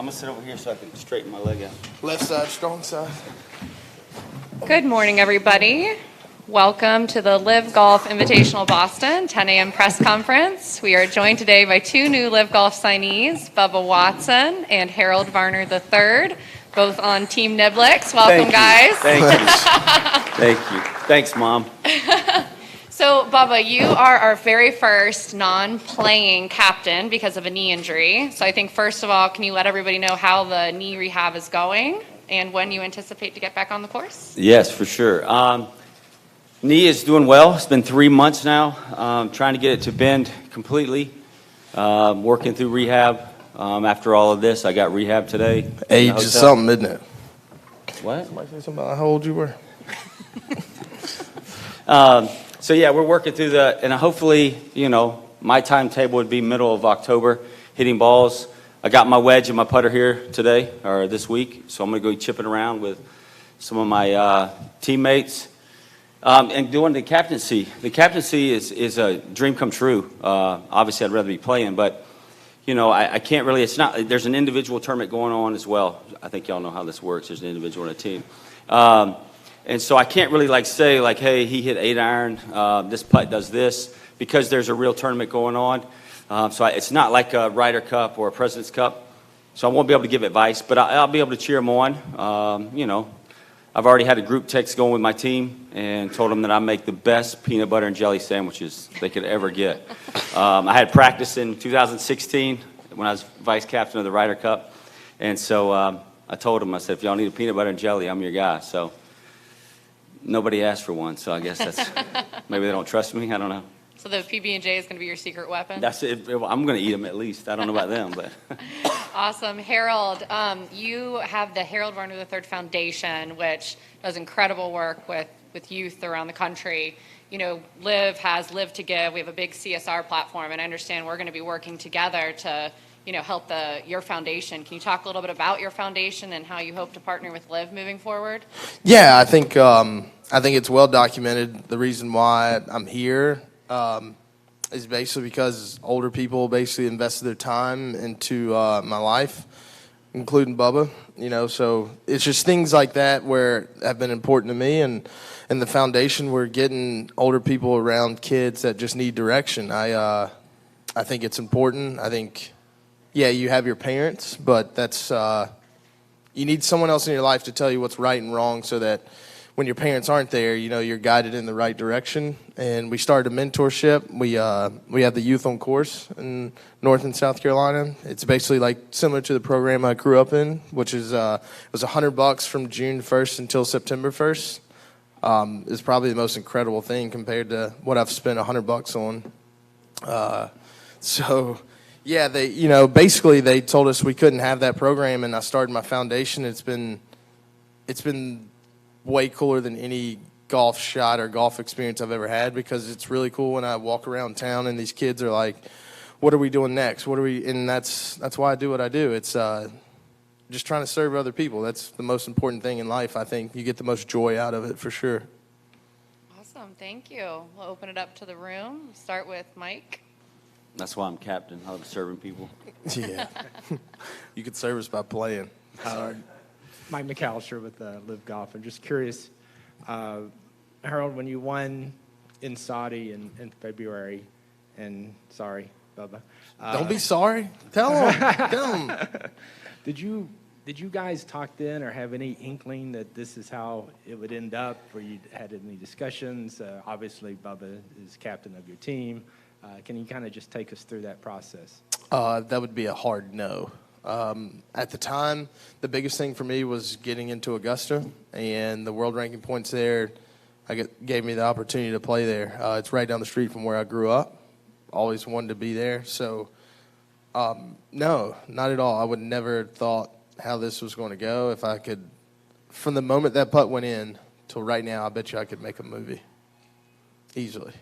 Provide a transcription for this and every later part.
I'm going to sit over here so I can straighten my leg out. Left side, strong side. Good morning, everybody. Welcome to the LIV Golf Invitational Boston 10 a.m. press conference. We are joined today by two new LIV Golf signees, Bubba Watson and Harold Varner III, both on Team Niblix. Welcome, guys. Thank you. Thank you. Thanks, Mom. So, Bubba, you are our very first non-playing captain because of a knee injury. So I think, first of all, can you let everybody know how the knee rehab is going and when you anticipate to get back on the course? Yes, for sure. Knee is doing well. It's been 3 months now. Trying to get it to bend completely. Working through rehab. After all of this, I got rehab today. Age is something, isn't it? What? Somebody say something about how old you were? So yeah, we're working through and hopefully, my timetable would be middle of October, hitting balls. I got my wedge and my putter here today, or this week, so I'm going to go chipping around with some of my teammates. And doing the captaincy. The captaincy is a dream come true. Obviously, I'd rather be playing, but, I can't really, there's an individual tournament going on as well. I think y'all know how this works. There's an individual and a team. And so I can't really say, hey, he hit 8-iron, this putt does this, because there's a real tournament going on. So it's not like a Ryder Cup or a President's Cup. So I won't be able to give advice, but I'll be able to cheer them on. I've already had a group text going with my team and told them that I make the best peanut butter and jelly sandwiches they could ever get. I had practice in 2016 when I was vice captain of the Ryder Cup. And so I told them, I said, if y'all need a peanut butter and jelly, I'm your guy. So nobody asked for one, so I guess that's maybe they don't trust me. I don't know. So the PB&J is going to be your secret weapon? That's it. I'm going to eat them at least. I don't know about them, but. Awesome. Harold, you have the Harold Varner III Foundation, which does incredible work with youth around the country. LIV has LIV to Give. We have a big CSR platform, and I understand we're going to be working together to, help your foundation. Can you talk a little bit about your foundation and how you hope to partner with LIV moving forward? Yeah, I think it's well documented. The reason why I'm here is basically because older people basically invested their time into my life, including Bubba. So it's just things like that where have been important to me, and the foundation, we're getting older people around kids that just need direction. I think it's important. I think, yeah, you have your parents, but that's you need someone else in your life to tell you what's right and wrong, so that when your parents aren't there, you're guided in the right direction. And we started a mentorship. We have the Youth on Course in North and South Carolina. It's basically similar to the program I grew up in, which is it was $100 from June 1st until September 1st. It's probably the most incredible thing compared to what I've spent $100 on. So yeah, they basically they told us we couldn't have that program, and I started my foundation. It's been way cooler than any golf shot or golf experience I've ever had, because it's really cool when I walk around town and these kids are like, what are we doing next? And that's why I do what I do. It's just trying to serve other people. That's the most important thing in life. I think you get the most joy out of it, for sure. Awesome. Thank you. We'll open it up to the room. Start with Mike. That's why I'm captain. I love serving people. Yeah. You could serve us by playing. Mike McAllister with LIV Golf. I'm just curious, Harold, when you won in Saudi in February, and sorry, Bubba. Don't be sorry. Tell them. Did you guys talk then, or have any inkling that this is how it would end up, or you had any discussions? Obviously, Bubba is captain of your team. Can you kind of just take us through that process? That would be a hard no. At the time, the biggest thing for me was getting into Augusta, and the world ranking points there gave me the opportunity to play there. It's right down the street from where I grew up. Always wanted to be there. So, no, not at all. I would never thought how this was going to go. If I could, from the moment that putt went in till right now, I bet you I could make a movie easily.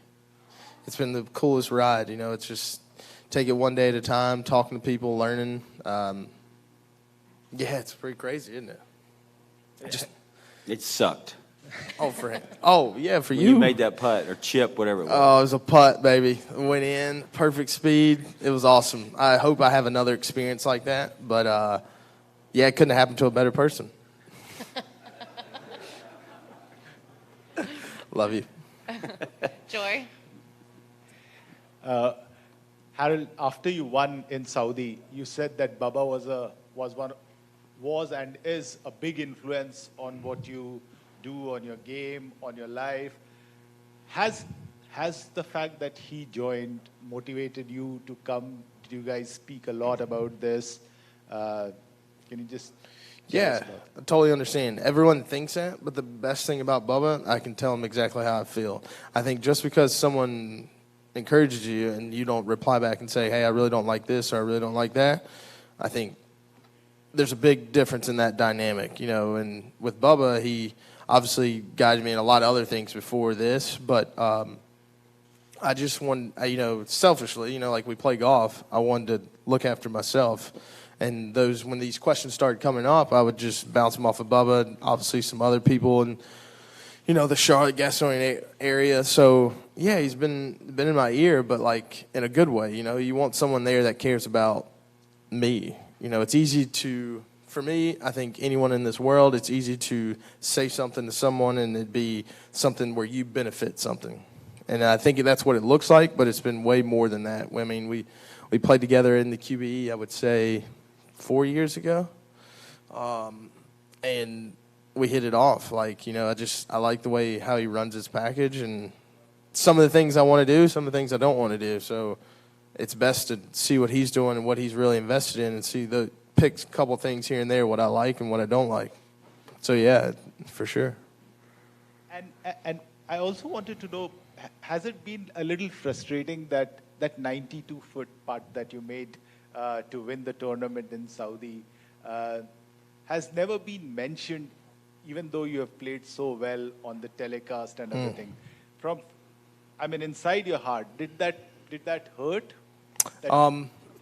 It's been the coolest ride. It's just take it one day at a time, talking to people, learning. Yeah, it's pretty crazy, isn't it? It sucked. Oh, for him. Oh, yeah, for When you. you made that putt or chip, whatever it was. Oh, it was a putt, baby. It went in, perfect speed. It was awesome. I hope I have another experience like that. But yeah, it couldn't have happened to a better person. Love you. Joy? Harold, after you won in Saudi, you said that Bubba was and is a big influence on what you do, on your game, on your life. Has the fact that he joined motivated you to come? Did you guys speak a lot about this? Can you just tell us Yeah, about I totally understand. Everyone thinks that, but the best thing about Bubba, I can tell them exactly how I feel. I think just because someone encourages you and you don't reply back and say, hey, I really don't like this or I really don't like that, I think there's a big difference in that dynamic, you know. And with Bubba, he obviously guided me in a lot of other things before this, but I just you know, selfishly, you know, like we play golf, I wanted to look after myself. And when these questions started coming up, I would just bounce them off of Bubba, obviously some other people, and you know, the Charlotte Gasoline area. So yeah, he's been in my ear, but like in a good way. You know, you want someone there that cares about me. You know, it's easy for me, I think anyone in this world, it's easy to say something to someone and it'd be something where you benefit something. And I think that's what it looks like, but it's been way more than that. I mean, we played together in the QBE, I would say, 4 years ago. And we hit it off. Like, you know, I like the way how he runs his package and some of the things I want to do, some of the things I don't want to do. So it's best to see what he's doing and what he's really invested in and pick a couple things here and there, what I like and what I don't like. So yeah, for sure. And I also wanted to know, has it been a little frustrating that 92-foot putt that you made to win the tournament in Saudi has never been mentioned, even though you have played so well on the telecast and everything? Inside your heart, did that hurt?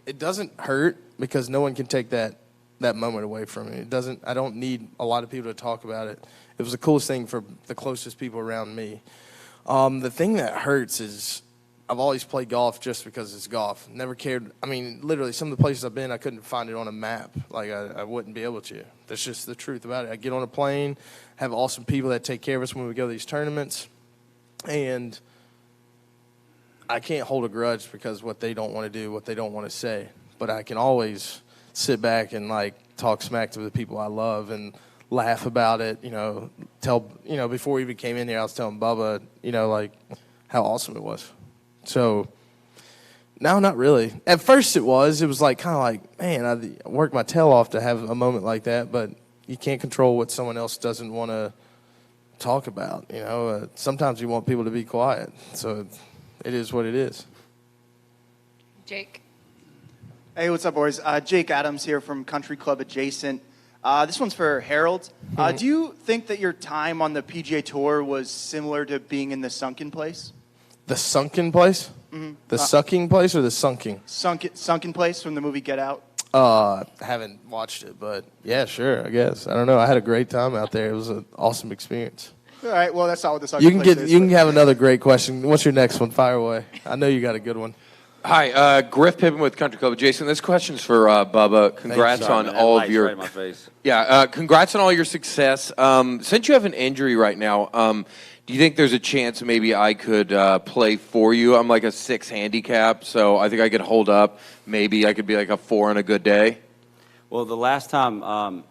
It doesn't hurt because no one can take that moment away from me. I don't need a lot of people to talk about it. It was the coolest thing for the closest people around me. The thing that hurts is I've always played golf just because it's golf. Never cared. I mean, literally, some of the places I've been, I couldn't find it on a map. Like, I wouldn't be able to. That's just the truth about it. I get on a plane, have awesome people that take care of us when we go to these tournaments, and I can't hold a grudge because what they don't want to do, what they don't want to say. But I can always sit back and, like, talk smack to the people I love and laugh about it, before we even came in here, I was telling Bubba, like, how awesome it was. So, no, not really. At first it was like, kind of like, man, I worked my tail off to have a moment like that, but you can't control what someone else doesn't want to talk about, Sometimes you want people to be quiet, so it is what it is. Jake? Hey, what's up, boys? Jake Adams here from Country Club Adjacent. This one's for Harold. Do you think that your time on the PGA Tour was similar to being in the sunken place? The sunken place? Mm-hmm. The sucking place or the sunking? Sunken place from the movie Get Out? I haven't watched it, but yeah, sure, I guess. I don't know. I had a great time out there. It was an awesome experience. All right, well, that's not what the sunken place is. You can have another great question. What's your next one? Fire away. I know you got a good one. Hi, Griff Pippen with Country Club Jason. This question's for Bubba. Congrats on all of your right in my face. congrats on all your success. Since you have an injury right now, do you think there's a chance maybe I could play for you? I'm like a 6 handicap, so I think I could hold up. Maybe I could be like a 4 on a good day. Well, the last time I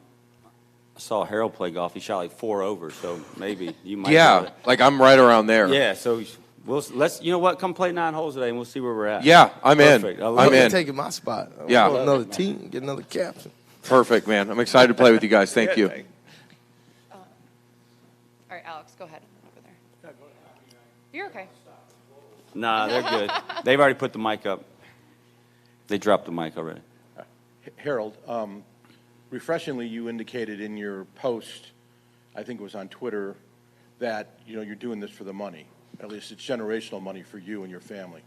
saw Harold play golf, he shot like 4 over, so maybe you might. Yeah, like I'm right around there. Yeah, so let's. You know what? Come play 9 holes today, and we'll see where we're at. Yeah, I'm Perfect. in. I'm in. taking my spot. Yeah. Want another team, get another captain. Perfect, man. I'm excited to play with you guys. Thank you. All right, Alex, go ahead. Over there. You're okay. Nah, they're good. They've already put the mic up. They dropped the mic already. Harold, refreshingly, you indicated in your post, I think it was on Twitter, that you're doing this for the money. At least it's generational money for you and your family.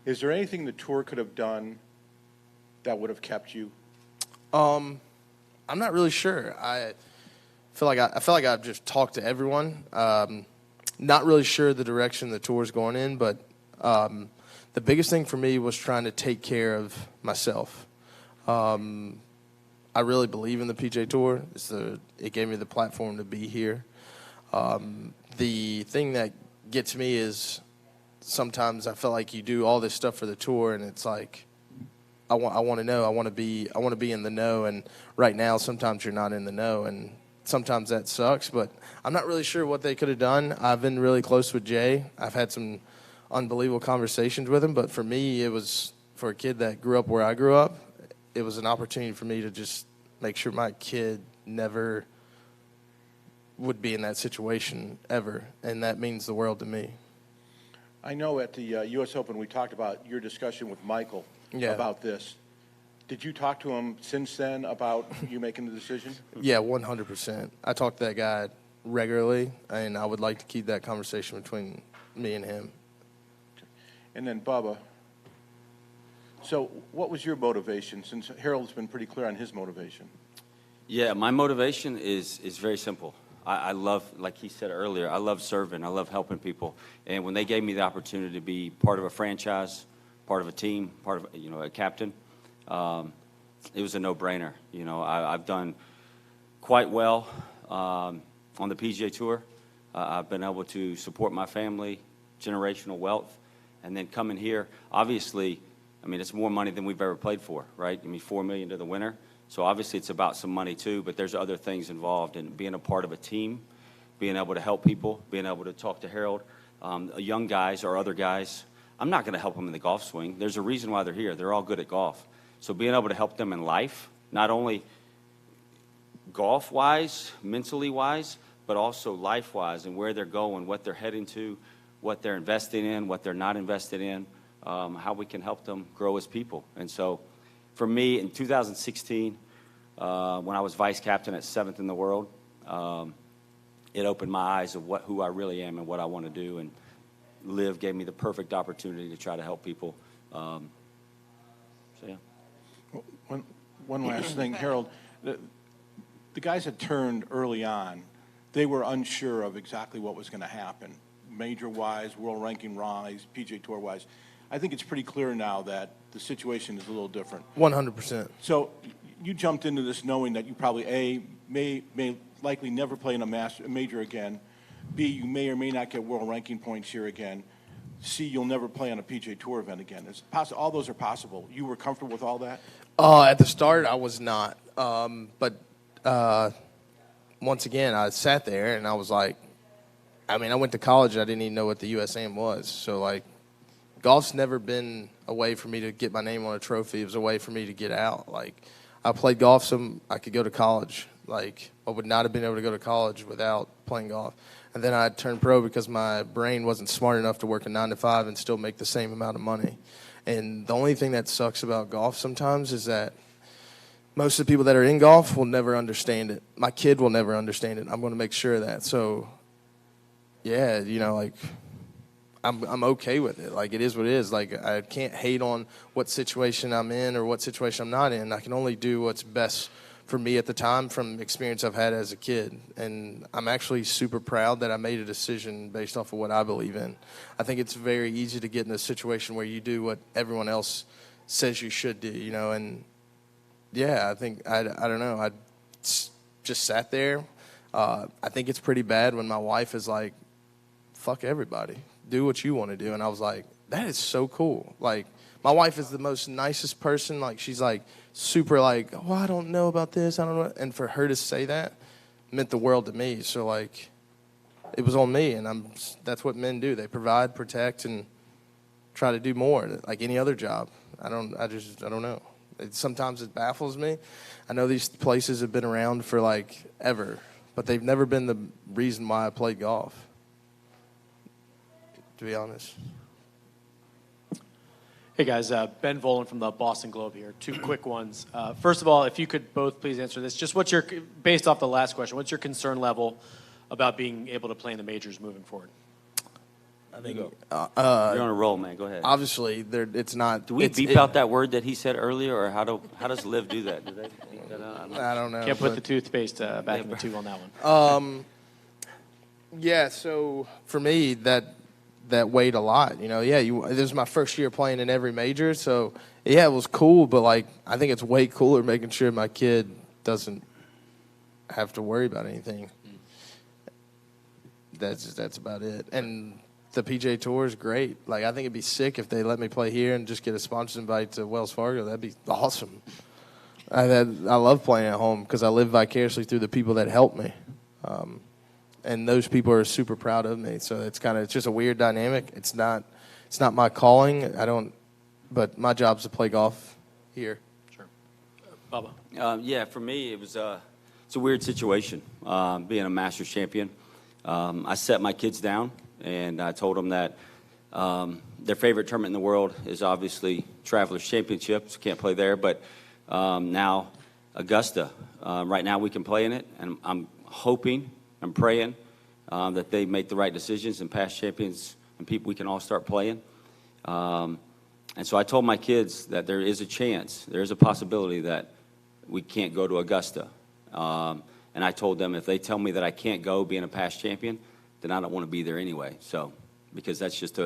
Is there anything the tour could have done that would have kept you? I'm not really sure. I feel like I've just talked to everyone. Not really sure the direction the tour's going in, but the biggest thing for me was trying to take care of myself. I really believe in the PGA Tour. It gave me the platform to be here. The thing that gets me is sometimes I feel like you do all this stuff for the tour, and it's like I want to know. I want to be in the know. And right now, sometimes you're not in the know, and sometimes that sucks. But I'm not really sure what they could have done. I've been really close with Jay. I've had some unbelievable conversations with him. But for me, it was for a kid that grew up where I grew up. It was an opportunity for me to just make sure my kid never would be in that situation ever, and that means the world to me. I know at the U.S. Open we talked about your discussion with Michael about this. Did you talk to him since then about you making the decision? Yeah, 100%. I talk to that guy regularly, and I would like to keep that conversation between me and him. And then Bubba, so what was your motivation, since Harold's been pretty clear on his motivation? Yeah, my motivation is very simple. I love, like he said earlier, I love serving. I love helping people. And when they gave me the opportunity to be part of a franchise, part of a team, part of, a captain, it was a no-brainer. I've done quite well on the PGA Tour. I've been able to support my family, generational wealth, and then coming here, obviously, it's more money than we've ever played for, right? $4 million to the winner. So obviously it's about some money too, but there's other things involved in being a part of a team, being able to help people, being able to talk to Harold, young guys or other guys. I'm not going to help them in the golf swing. There's a reason why they're here. They're all good at golf. So being able to help them in life, not only golf-wise, mentally-wise, but also life-wise and where they're going, what they're heading to, what they're investing in, what they're not invested in, how we can help them grow as people. And so for me, in 2016, when I was vice captain at 7th in the world, it opened my eyes of who I really am and what I want to do. And LIV gave me the perfect opportunity to try to help people. So, yeah. One last thing, Harold. The guys that turned early on, they were unsure of exactly what was going to happen, major-wise, world ranking-wise, PGA Tour-wise. I think it's pretty clear now that the situation is a little different. 100%. So you jumped into this knowing that you probably, A, may likely never play in a major again. B, you may or may not get world ranking points here again. C, you'll never play on a PGA Tour event again. All those are possible. You were comfortable with all that? At the start, I was not. But once again, I sat there and I was like, I went to college. I didn't even know what the USAM was. So, golf's never been a way for me to get my name on a trophy. It was a way for me to get out. I played golf so I could go to college. I would not have been able to go to college without playing golf. And then I turned pro because my brain wasn't smart enough to work a 9-to-5 and still make the same amount of money. And the only thing that sucks about golf sometimes is that most of the people that are in golf will never understand it. My kid will never understand it. I'm going to make sure of that. So, yeah, I'm okay with it. It is what it is. I can't hate on what situation I'm in or what situation I'm not in. I can only do what's best for me at the time from experience I've had as a kid. And I'm actually super proud that I made a decision based off of what I believe in. I think it's very easy to get in a situation where you do what everyone else says you should do, and yeah, I think, I don't know, I just sat there. I think it's pretty bad when my wife is like, fuck everybody. Do what you want to do. And I was like, that is so cool. My wife is the most nicest person. She's super oh, I don't know about this. I don't know. And for her to say that meant the world to me. So it was on me. And that's what men do. They provide, protect, and try to do more like any other job. I don't know. Sometimes it baffles me. I know these places have been around for ever, but they've never been the reason why I played golf, to be honest. Hey guys, Ben Volen from the Boston Globe here. Two quick ones. First of all, if you could both please answer this, just based off the last question, what's your concern level about being able to play in the majors moving forward? I think you're on a roll, man. Go ahead. Obviously, it's not. Do we beep out that word that he said earlier, or how does LIV do that? Do they beep that out? I don't know. Can't put the toothpaste back in the tube on that one. Yeah. So for me, that weighed a lot. This is my first year playing in every major, so yeah, it was cool. But I think it's way cooler making sure my kid doesn't have to worry about anything. That's about it. And the PGA Tour is great. Like, I think it'd be sick if they let me play here and just get a sponsor's invite to Wells Fargo. That'd be awesome. I love playing at home because I live vicariously through the people that help me. And those people are super proud of me. So it's just a weird dynamic. It's not my calling. But my job's to play golf here. Sure. Bubba. Yeah, for me, it's a weird situation, being a Masters champion. I set my kids down, and I told them that their favorite tournament in the world is obviously Travelers Championships. Can't play there, but now Augusta. Right now we can play in it, and I'm hoping, I'm praying that they make the right decisions and past champions and people we can all start playing. And so I told my kids that there is a chance, there is a possibility that we can't go to Augusta. And I told them if they tell me that I can't go being a past champion, then I don't want to be there anyway. So, because that's just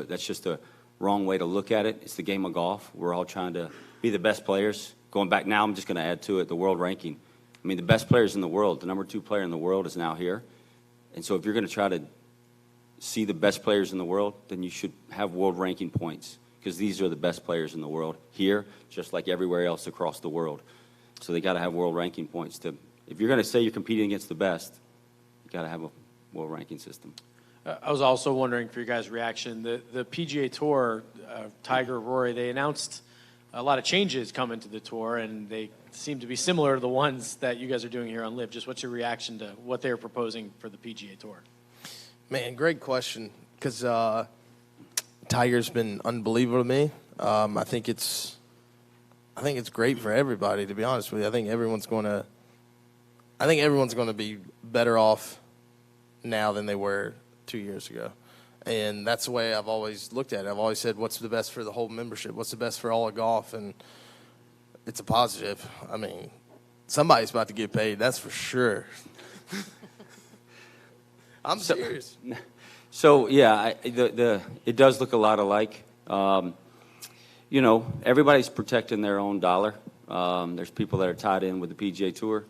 a wrong way to look at it. It's the game of golf. We're all trying to be the best players. Going back now, I'm just going to add to it the world ranking. I mean, the best players in the world, the number 2 player in the world is now here. And so if you're going to try to see the best players in the world, then you should have world ranking points, because these are the best players in the world here, just like everywhere else across the world. So they got to have world ranking points. If you're going to say you're competing against the best, you got to have a world ranking system. I was also wondering for your guys' reaction. The PGA Tour, Tiger, Rory, they announced a lot of changes coming to the tour, and they seem to be similar to the ones that you guys are doing here on LIV. Just what's your reaction to what they're proposing for the PGA Tour? Man, great question, because Tiger's been unbelievable to me. I think it's great for everybody, to be honest with you. I think everyone's going to be better off now than they were 2 years ago. And that's the way I've always looked at it. I've always said, what's the best for the whole membership? What's the best for all of golf? And it's a positive. I mean, somebody's about to get paid, that's for sure. I'm serious. So yeah, it does look a lot alike. You know, everybody's protecting their own dollar. There's people that are tied in with the PGA Tour.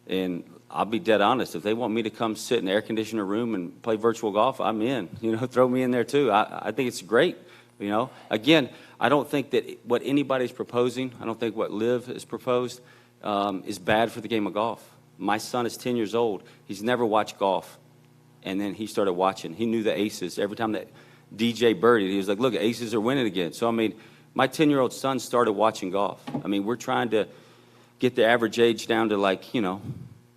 And I'll be dead honest, if they want me to come sit in an air-conditioner room and play virtual golf, I'm in. You know, throw me in there too. I think it's great. You know, again, I don't think that what anybody's proposing, I don't think what LIV has proposed is bad for the game of golf. My son is 10 years old. He's never watched golf. And then he started watching. He knew the aces. Every time that DJ birdied, he was like, look, aces are winning again. So, I mean, my 10-year-old son started watching golf. I mean, we're trying to get the average age down to, like, you know,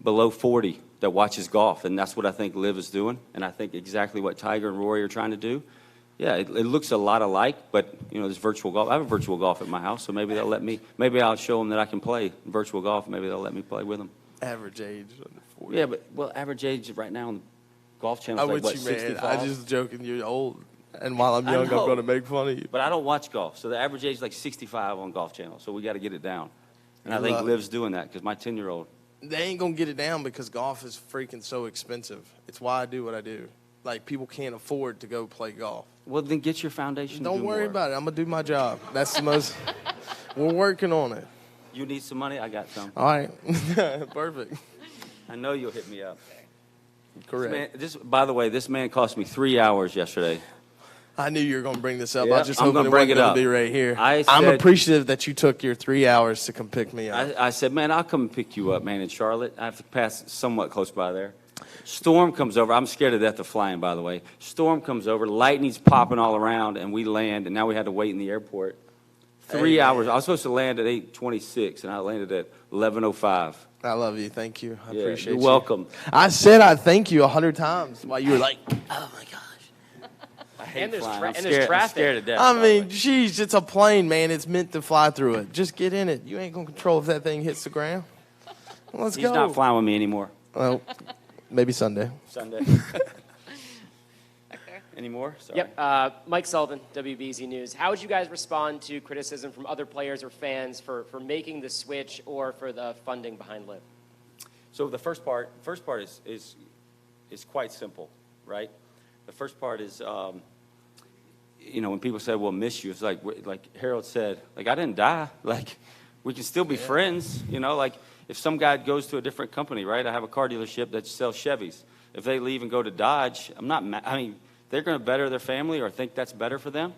below 40 that watches golf. And that's what I think LIV is doing. And I think exactly what Tiger and Rory are trying to do. Yeah, it looks a lot alike, but, you know, there's virtual golf. I have a virtual golf at my house, so maybe they'll let me, maybe I'll show them that I can play virtual golf. Maybe they'll let me play with them. Average age under 40. Yeah, but, well, average age right now on the Golf Channel is like, what, 65? I'm just joking. You're old. And while I'm young, I'm going to make fun of you. But I don't watch golf, so the average age is like 65 on Golf Channel, so we got to get it down. And I think LIV's doing that, because my 10-year-old. They ain't going to get it down because golf is freaking so expensive. It's why I do what I do. Like, people can't afford to go play golf. Well, then get your foundation. Don't worry about it. I'm going to do my job. That's the most. We're working on it. You need some money? I got some. All right. Perfect. I know you'll hit me up. Correct. By the way, this man cost me 3 hours yesterday. I knew you were going to bring this up. Yeah, I just I'm hoping gonna it bring wasn't it going up. to be right here. I'm said- appreciative that you took your 3 hours to come pick me up. I said, man, I'll come and pick you up, man, in Charlotte. I have to pass somewhat close by there. Storm comes over. I'm scared to death of flying, by the way. Storm comes over. Lightning's popping all around, and we land, and now we had to wait in the airport. 3 hours. I was supposed to land at 8:26, and I landed at 11:05. I love you. Thank you. I appreciate you're you. welcome. I said I thank you 100 times while you were like, oh, my gosh. I hate And there's flying. tra- I'm and there's scared, I'm traffic. scared to death. I by the mean, way. geez, it's a plane, man. It's meant to fly through it. Just get in it. You ain't going to control if that thing hits the ground. Let's He's go. not flying with me anymore. Well, maybe Sunday. Sunday. Any more? Sorry. Yep. Mike Sullivan, WBZ News. How would you guys respond to criticism from other players or fans for making the switch or for the funding behind LIV? So the first part is quite simple, right? The first part is, you know, when people say, "We'll miss you," it's like Harold said, like, I didn't die. Like, we can still be friends, you know, like if some guy goes to a different company, right? I have a car dealership that sells Chevys. If they leave and go to Dodge, I'm not I mean, they're going to better their family or think that's better for them.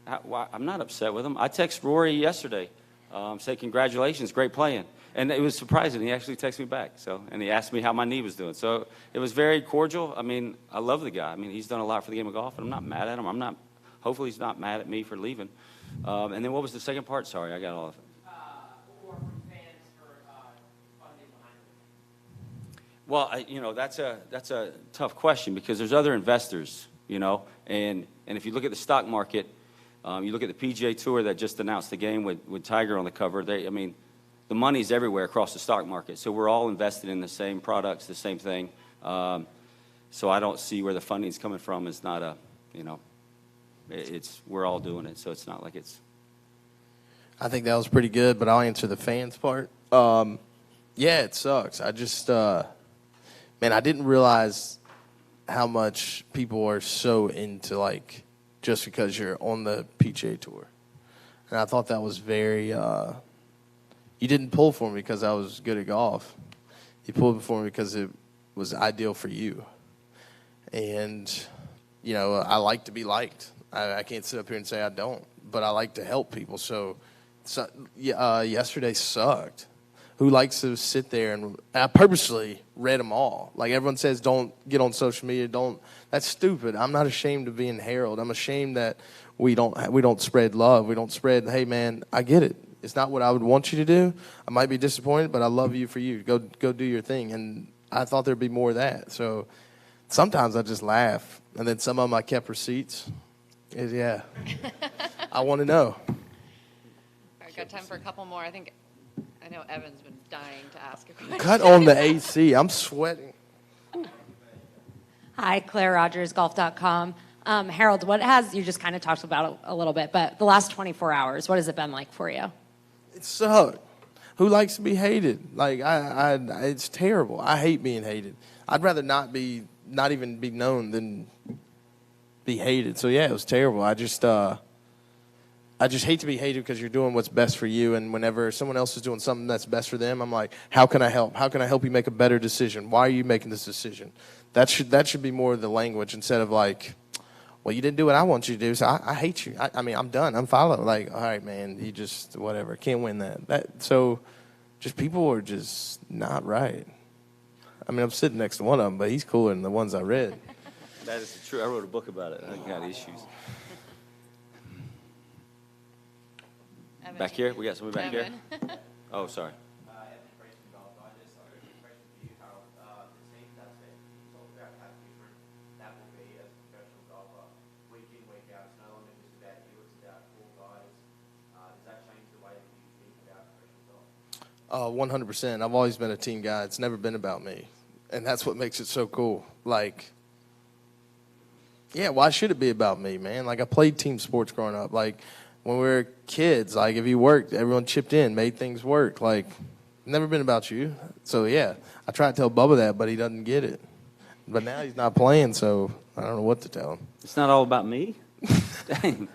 I'm not upset with them. I texted Rory yesterday, say congratulations, great playing. And it was surprising. He actually texted me back. And he asked me how my knee was doing. So it was very cordial. I mean, I love the guy. I mean, he's done a lot for the game of golf, and I'm not mad at him. Hopefully he's not mad at me for leaving. And then what was the second part? Sorry, I got all of it. Or from fans for funding behind it. Well, you know, that's a tough question because there's other investors, you know, and if you look at the stock market, you look at the PGA Tour that just announced the game with Tiger on the cover. I mean, the money's everywhere across the stock market, so we're all invested in the same products, the same thing. So I don't see where the funding's coming from. It's not a, you know, we're all doing it, so it's not like it's. I think that was pretty good, but I'll answer the fans part. Yeah, it sucks. I just, man, I didn't realize how much people are so into, like, just because you're on the PGA Tour. And I thought that was very, you didn't pull for me because I was good at golf. You pulled for me because it was ideal for you. And, you know, I like to be liked. I can't sit up here and say I don't, but I like to help people. So yesterday sucked. Who likes to sit there and I purposely read them all. Like everyone says, don't get on social media. That's stupid. I'm not ashamed of being Harold. I'm ashamed that we don't spread love. We don't spread, hey man, I get it. It's not what I would want you to do. I might be disappointed, but I love you for you. Go do your thing. And I thought there'd be more of that. So sometimes I just laugh. And then some of them I kept receipts. Yeah. I want to know. All right, got time for a couple more. I know Evan's been dying to ask a question. Cut on the AC. I'm sweating. Hi, Claire Rogers, golf.com. Harold, you just kind of talked about it a little bit, but the last 24 hours, what has it been like for you? It sucked. Who likes to be hated? Like, it's terrible. I hate being hated. I'd rather not even be known than be hated. So, yeah, it was terrible. I just hate to be hated because you're doing what's best for you. And whenever someone else is doing something that's best for them, I'm like, how can I help? How can I help you make a better decision? Why are you making this decision? That should be more of the language instead of like, well, you didn't do what I want you to do, so I hate you. I mean, I'm done. I'm following. Like, all right, man, you just, whatever. Can't win that. So just people are just not right. I mean, I'm sitting next to one of them, but he's cooler than the ones I read. That is true. I wrote a book about it. I got issues. Evan, Back here? We got somebody back here? Evan. Oh, sorry. Oh, 100%. I've always been a team guy. It's never been about me. And that's what makes it so cool. Like, yeah, why should it be about me, man? Like, I played team sports growing up. Like, when we were kids, like, if you worked, everyone chipped in, made things work. Like, never been about you. So, yeah, I try to tell Bubba that, but he doesn't get it. But now he's not playing, so I don't know what to tell him. It's not all about me? Dang.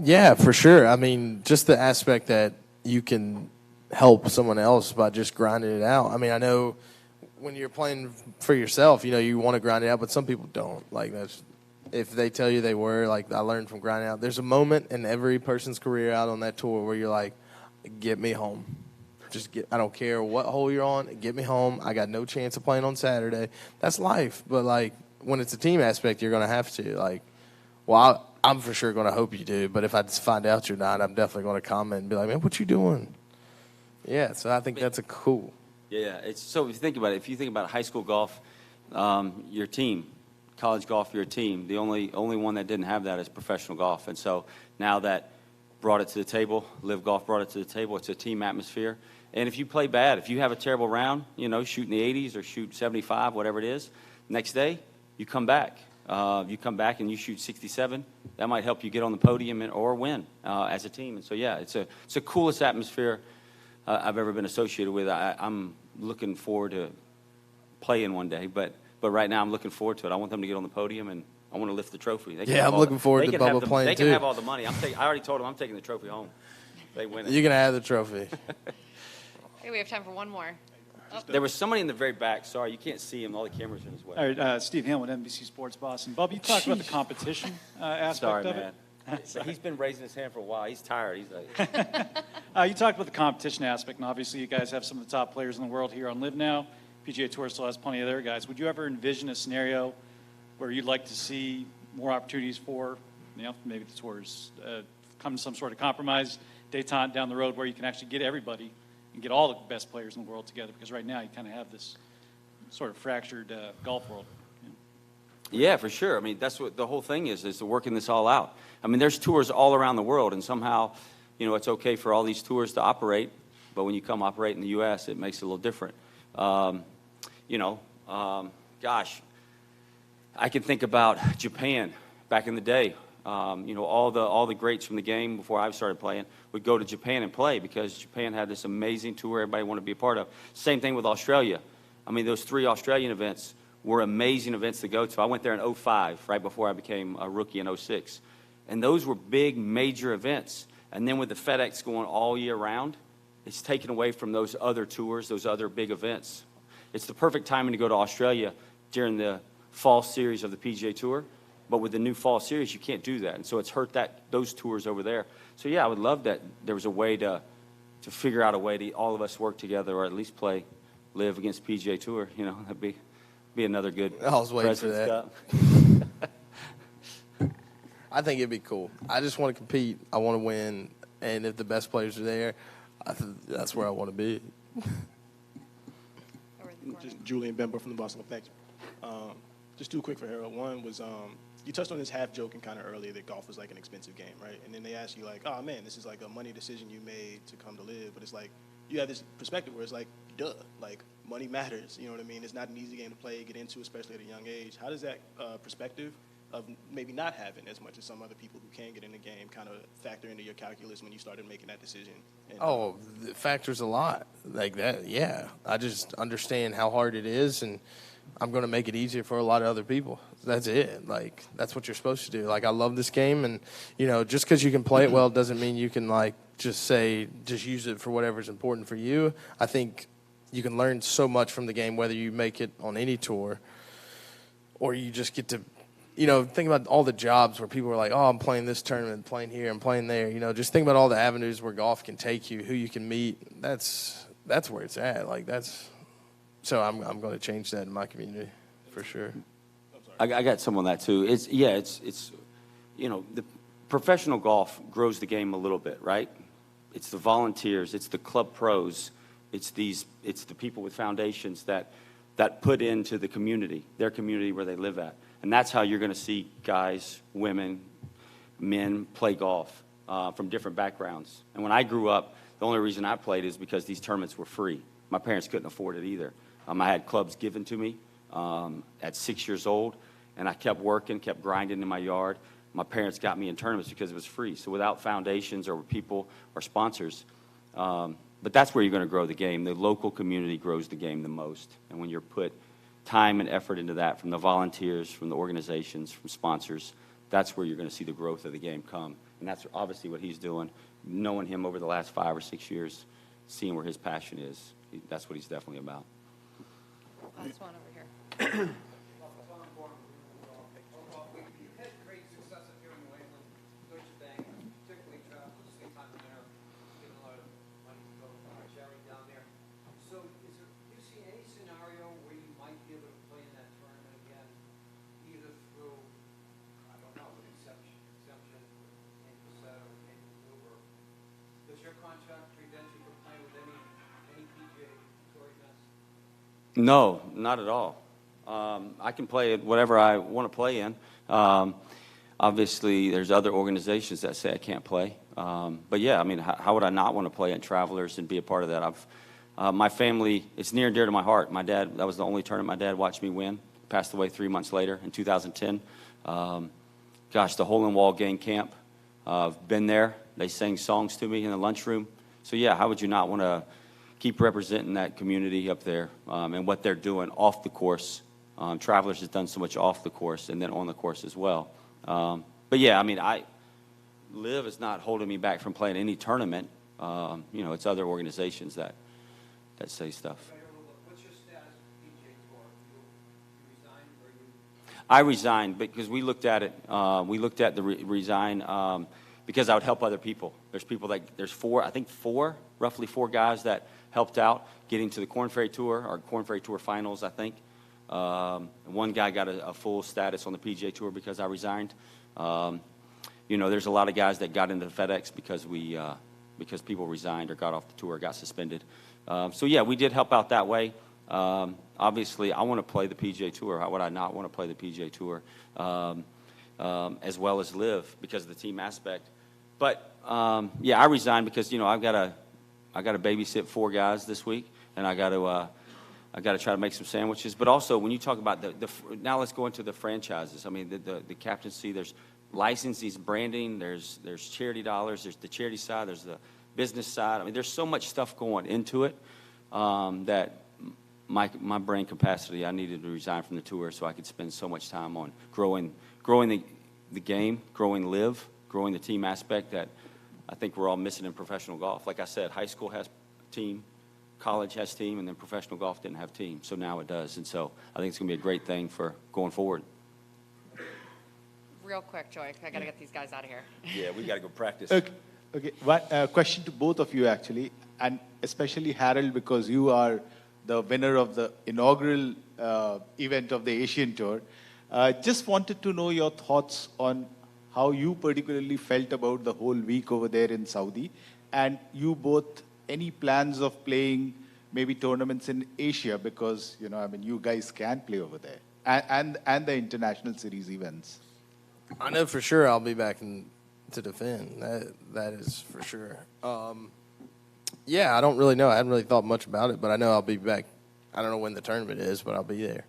Yeah, for sure. I mean, just the aspect that you can help someone else by just grinding it out. I mean, I know when you're playing for yourself, you know, you want to grind it out, but some people don't. Like, if they tell you they were, like, I learned from grinding out. There's a moment in every person's career out on that tour where you're like, get me home. I don't care what hole you're on, get me home. I got no chance of playing on Saturday. That's life. But, like, when it's a team aspect, you're going to have to. Like, well, I'm for sure going to hope you do, but if I just find out you're not, I'm definitely going to comment and be like, man, what you doing? Yeah, so I think that's a cool. Yeah, so if you think about it, if you think about high school golf, your team, college golf, your team, the only one that didn't have that is professional golf. And so now that brought it to the table, LIV Golf brought it to the table, it's a team atmosphere. And if you play bad, if you have a terrible round, you know, shoot in the 80s or shoot 75, whatever it is, next day you come back. You come back and you shoot 67, that might help you get on the podium or win as a team. And so, yeah, it's a coolest atmosphere I've ever been associated with. I'm looking forward to playing one day, but right now I'm looking forward to it. I want them to get on the podium, and I want to lift the trophy. They can Yeah, have I'm looking forward they to can have Bubba playing They can too. have all the money. I already told them I'm taking the trophy home. They win it. You're going to have the trophy. Okay, we have time for one more. There was somebody in the very back. Sorry, you can't see him. All the cameras are in his way. All right, Steve Hamlin, NBC Sports Boston. Bubba, you talked about the competition aspect Sorry, of man. it. He's been raising his hand for a while. He's tired. He's like, You talked about the competition aspect, and obviously you guys have some of the top players in the world here on LIV now. PGA Tour still has plenty of their guys. Would you ever envision a scenario where you'd like to see more opportunities for, maybe the tours come to some sort of compromise, detente down the road where you can actually get everybody and get all the best players in the world together? Because right now you kind of have this sort of fractured golf world. yeah, for sure. I mean, that's what the whole thing is to working this all out. I mean, there's tours all around the world, and somehow, it's okay for all these tours to operate, but when you come operate in the U.S., it makes it a little different. Gosh, I can think about Japan back in the day. All the greats from the game before I started playing would go to Japan and play because Japan had this amazing tour everybody wanted to be a part of. Same thing with Australia. I mean, those 3 Australian events were amazing events to go to. I went there in 2005, right before I became a rookie in 2006. And those were big, major events. And then with the FedEx going all year round, it's taken away from those other tours, those other big events. It's the perfect timing to go to Australia during the fall series of the PGA Tour. But with the new fall series, you can't do that. And so it's hurt those tours over there. So, yeah, I would love that there was a way to figure out a way to all of us work together or at least play LIV against PGA Tour. That'd be another good I was waiting for President's that. Cup. I think it'd be cool. I just want to compete. I want to win. And if the best players are there, that's where I want to be. Just Julian Bember from the Boston Globe. Thanks. Just 2 quick for Harold. One was you touched on this half joking kind of earlier that golf was like an expensive game, right? And then they asked you like, oh man, this is like a money decision you made to come to LIV, but it's like you have this perspective where it's like, duh, like money matters. You know what I mean? It's not an easy game to play, get into, especially at a young age. How does that perspective of maybe not having as much as some other people who can get in the game kind of factor into your calculus when you started making that decision? And, It factors a lot like that. Yeah, I just understand how hard it is, and I'm going to make it easier for a lot of other people. That's it. Like, that's what you're supposed to do. Like, I love this game, and, just because you can play it well doesn't mean you can, just use it for whatever's important for you. I think you can learn so much from the game, whether you make it on any tour or you just get to, think about all the jobs where people are like, oh, I'm playing this tournament, playing here, I'm playing there. Just think about all the avenues where golf can take you, who you can meet. That's where it's at. So I'm going to change that in my community for sure. I got some on that too. It's the professional golf grows the game a little bit, right? It's the volunteers, it's the club pros, it's the people with foundations that put into the community, their community where they live at. And that's how you're going to see guys, women, men play golf from different backgrounds. And when I grew up, the only reason I played is because these tournaments were free. My parents couldn't afford it either. I had clubs given to me at 6 years old, and I kept working, kept grinding in my yard. My parents got me in tournaments because it was free. So without foundations or people or sponsors, but that's where you're going to grow the game. The local community grows the game the most. And when you're put time and effort into that from the volunteers, from the organizations, from sponsors, that's where you're going to see the growth of the game come. And that's obviously what he's doing. Knowing him over the last 5 or 6 years, seeing where his passion is, that's what he's definitely about. Last one over here. No, not at all. I can play it whatever I want to play in. Obviously, there's other organizations that say I can't play. But yeah, I mean, how would I not want to play in Travelers and be a part of that? My family, it's near and dear to my heart. My dad, that was the only tournament my dad watched me win. Passed away 3 months later in 2010. Gosh, the Hole in Wall Gang Camp. I've been there. They sang songs to me in the lunchroom, So yeah, how would you not want to keep representing that community up there and what they're doing off the course? Travelers has done so much off the course and then on the course as well. But yeah, I mean, LIV is not holding me back from playing any tournament. You know, it's other organizations that say stuff. What's your status with PGA Tour? You resigned or you? I resigned because we looked at it. We looked at the resign because I would help other people. There's people that, I think roughly four guys that helped out getting to the Korn Ferry Tour, or Korn Ferry Tour finals, I think. One guy got a full status on the PGA Tour because I resigned. You know, there's a lot of guys that got into FedEx because people resigned or got off the tour or got suspended. So yeah, we did help out that way. Obviously, I want to play the PGA Tour. How would I not want to play the PGA Tour as well as LIV because of the team aspect? But yeah, I resigned because, you know, I got to babysit four guys this week, and I got to try to make some sandwiches. But also, when you talk about now let's go into the franchises. I mean, the captaincy, there's licensees, branding, there's charity dollars, there's the charity side, there's the business side. I mean, there's so much stuff going into it that my brain capacity, I needed to resign from the tour so I could spend so much time on growing the game, growing LIV, growing the team aspect that I think we're all missing in professional golf. Like I said, high school has team, college has team, and then professional golf didn't have team. So now it does. And so I think it's going to be a great thing for going forward. Real quick, Joy, I got to get these guys out of here. Yeah, we got to go practice. Okay. One question to both of you, actually, and especially Harold, because you are the winner of the inaugural event of the Asian Tour. Just wanted to know your thoughts on how you particularly felt about the whole week over there in Saudi, and you both, any plans of playing maybe tournaments in Asia, because, you know, I mean, you guys can play over there, and the international series events. I know for sure I'll be back to defend. That is for sure. Yeah, I don't really know. I haven't really thought much about it, but I know I'll be back. I don't know when the tournament is, but I'll be there.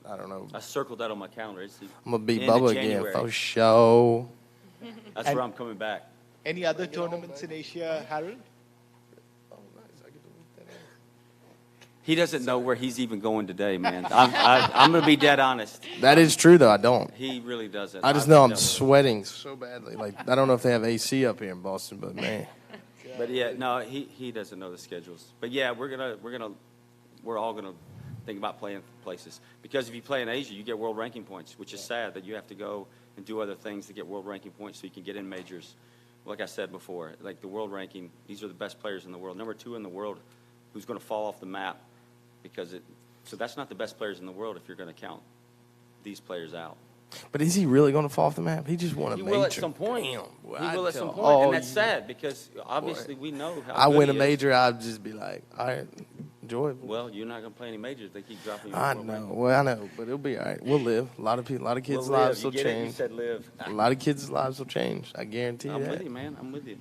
I don't know. I circled that on my calendar. I'm going to beat Bubba again for sure. That's where I'm coming back. Any other tournaments in Asia, Harold? He doesn't know where he's even going today, man. I'm going to be dead honest. That is true, though. I don't. He really doesn't. I just know I'm sweating so badly. Like, I don't know if they have AC up here in Boston, but man. But yeah, no, he doesn't know the schedules. But yeah, we're all gonna think about playing places, because if you play in Asia, you get world ranking points, which is sad that you have to go and do other things to get world ranking points so you can get in majors. Like I said before, like the world ranking, these are the best players in the world. Number 2 in the world, who's going to fall off the map so that's not the best players in the world if you're going to count these players out. But is he really going to fall off the map? He just won a major. He will at some point. He will at some point, and that's sad because obviously we know how I good win a he is. major, I'd just be like, all right, enjoy it. Well, you're not going to play any majors. They keep dropping you. I know. Well, I know, but it'll be all right. We'll live. A lot of kids' lives will change. You said live. A lot of kids' lives will change. I guarantee I'm that. with you, man. I'm with you.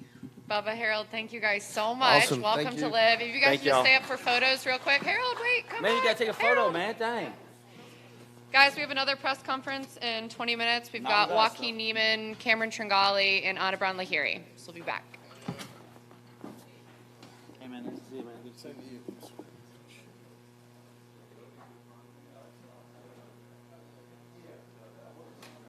Bubba, Harold, thank you guys so much. Awesome. Welcome Thank to you. LIV. If you guys Thank can just y'all. stay up for photos real quick. Harold, wait, come on. Man, you got to take a photo, Harold. man. Dang. Guys, we have another press conference in 20 minutes. We've got Joaquin Neiman, Cameron Tringali, and Anna Brown Lahiri. So we'll be back. Hey, man. Nice to see you, man. Good to see you.